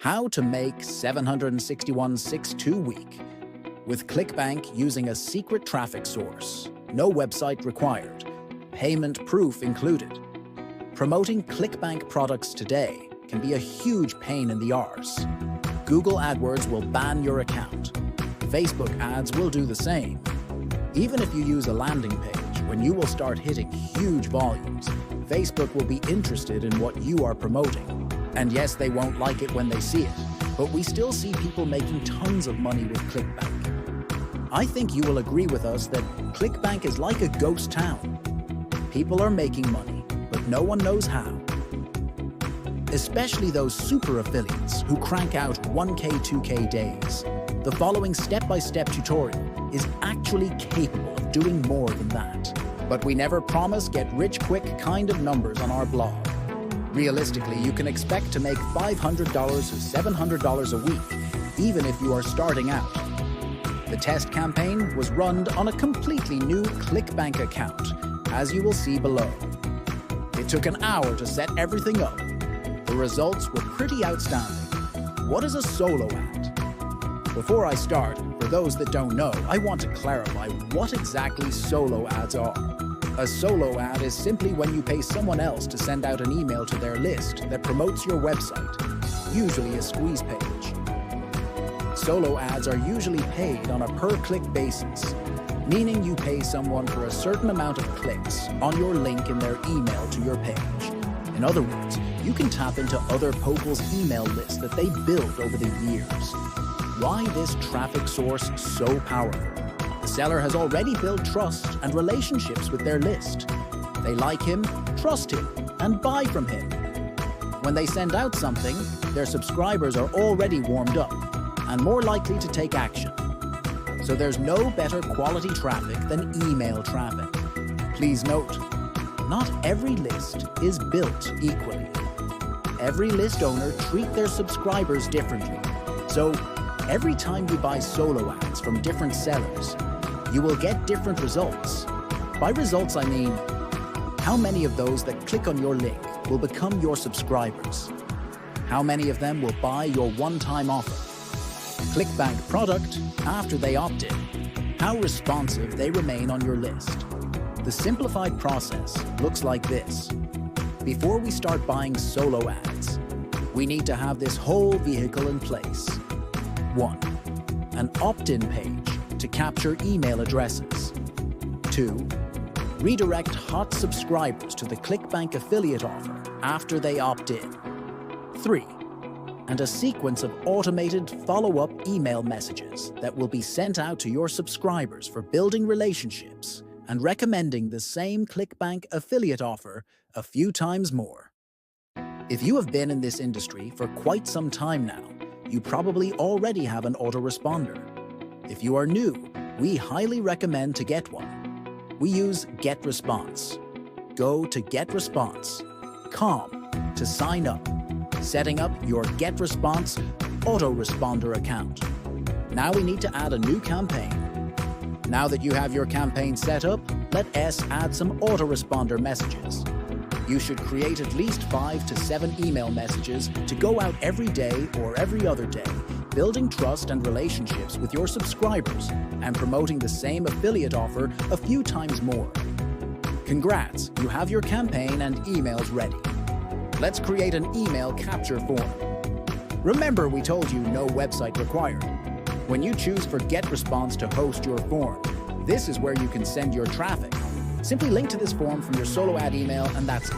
How to make 761.62 week with Clickbank using a secret traffic source, no website required, payment proof included. Promoting Clickbank products today can be a huge pain in the arse. Google AdWords will ban your account. Facebook ads will do the same. Even if you use a landing page, when you will start hitting huge volumes, Facebook will be interested in what you are promoting. And yes, they won't like it when they see it, but we still see people making tons of money with Clickbank. I think you will agree with us that Clickbank is like a ghost town. People are making money, but no one knows how. Especially those super affiliates who crank out 1K, 2K days. The following step-by-step tutorial is actually capable of doing more than that. But we never promise get-rich-quick kind of numbers on our blog. Realistically, you can expect to make $500 to $700 a week, even if you are starting out. The test campaign was run on a completely new Clickbank account, as you will see below. It took an hour to set everything up. The results were pretty outstanding. What is a solo ad? Before I start, for those that don't know, I want to clarify what exactly solo ads are. A solo ad is simply when you pay someone else to send out an email to their list that promotes your website, usually a squeeze page. Solo ads are usually paid on a per-click basis, meaning you pay someone for a certain amount of clicks on your link in their email to your page. In other words, you can tap into other people's email lists that they built over the years. Why this traffic source so powerful? The seller has already built trust and relationships with their list. They like him, trust him, and buy from him. When they send out something, their subscribers are already warmed up and more likely to take action. So there's no better quality traffic than email traffic. Please note, not every list is built equally. Every list owner treats their subscribers differently. So every time you buy solo ads from different sellers, you will get different results. By results, I mean, how many of those that click on your link will become your subscribers? How many of them will buy your one-time offer? Clickbank product after they opt in. How responsive they remain on your list. The simplified process looks like this. Before we start buying solo ads, we need to have this whole vehicle in place. 1. An opt-in page to capture email addresses. 2. Redirect hot subscribers to the Clickbank affiliate offer after they opt in. 3. And a sequence of automated follow-up email messages that will be sent out to your subscribers for building relationships and recommending the same Clickbank affiliate offer a few times more. If you have been in this industry for quite some time now, you probably already have an autoresponder. If you are new, we highly recommend to get one. We use GetResponse. Go to getresponse.com to sign up, setting up your GetResponse autoresponder account. Now we need to add a new campaign. Now that you have your campaign set up, let us add some autoresponder messages. You should create at least 5 to 7 email messages to go out every day or every other day, building trust and relationships with your subscribers and promoting the same affiliate offer a few times more. Congrats, you have your campaign and emails ready. Let's create an email capture form. Remember, we told you no website required. When you choose for GetResponse to host your form, this is where you can send your traffic. Simply link to this form from your solo ad email and that's it.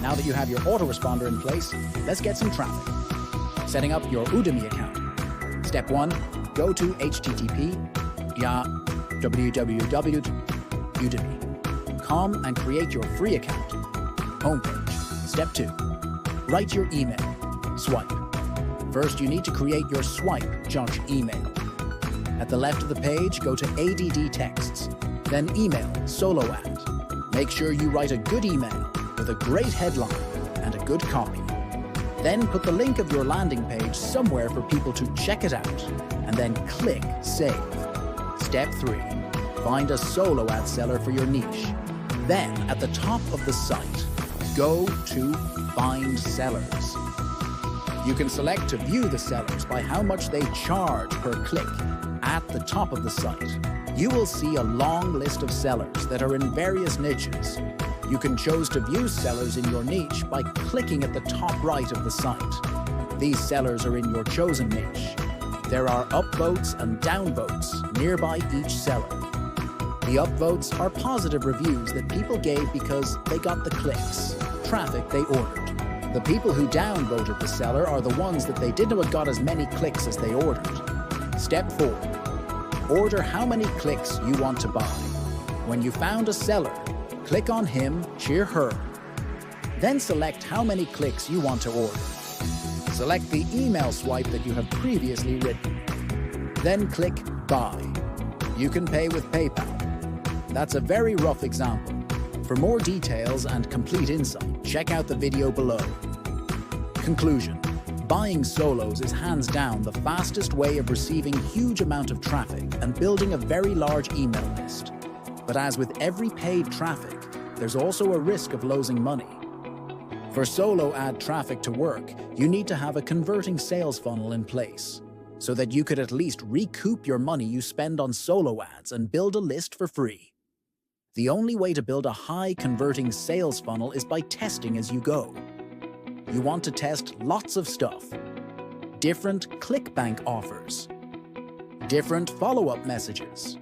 Now that you have your autoresponder in place, let's get some traffic. Setting up your Udemy account. Step 1, go to http://www.udemy.com and create your free account. Homepage. Step 2, write your email. Swipe. First, you need to create your swipe junk email. At the left of the page, go to ADD texts. Then email solo ad. Make sure you write a good email with a great headline and a good copy. Then put the link of your landing page somewhere for people to check it out, and then click Save. Step 3, find a solo ad seller for your niche. Then, at the top of the site, go to Find Sellers. You can select to view the sellers by how much they charge per click at the top of the site. You will see a long list of sellers that are in various niches. You can choose to view sellers in your niche by clicking at the top right of the site. These sellers are in your chosen niche. There are upvotes and downvotes nearby each seller. The upvotes are positive reviews that people gave because they got the clicks, traffic they ordered. The people who downvoted the seller are the ones that they didn't have got as many clicks as they ordered. Step 4. Order how many clicks you want to buy. When you found a seller, click on him, her. Then select how many clicks you want to order. Select the email swipe that you have previously written. Then click Buy. You can pay with PayPal. That's a very rough example. For more details and complete insight, check out the video below. Conclusion. Buying solos is hands down the fastest way of receiving huge amount of traffic and building a very large email list. But as with every paid traffic, there's also a risk of losing money. For solo ad traffic to work, you need to have a converting sales funnel in place, so that you could at least recoup your money you spend on solo ads and build a list for free. The only way to build a high converting sales funnel is by testing as you go. You want to test lots of stuff. Different Clickbank offers. Different follow-up messages.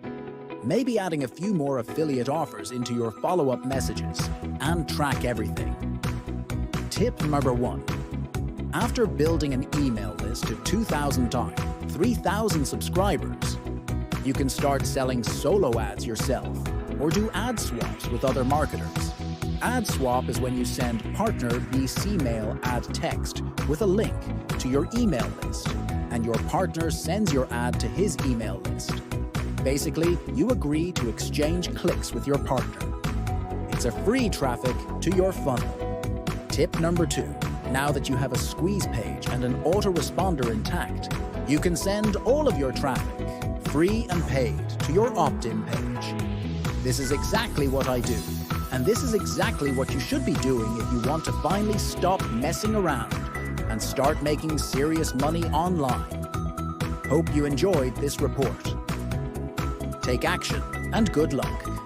Maybe adding a few more affiliate offers into your follow-up messages and track everything. Tip number 1. After building an email list to 2,000 times, 3,000 subscribers, you can start selling solo ads yourself or do ad swaps with other marketers. Ad swap is when you send partner BC mail ad text with a link to your email list, and your partner sends your ad to his email list. Basically, you agree to exchange clicks with your partner. It's a free traffic to your funnel. Tip number 2. Now that you have a squeeze page and an autoresponder intact, you can send all of your traffic, free and paid, to your opt-in page. This is exactly what I do, and this is exactly what you should be doing if you want to finally stop messing around and start making serious money online. Hope you enjoyed this report. Take action and good luck.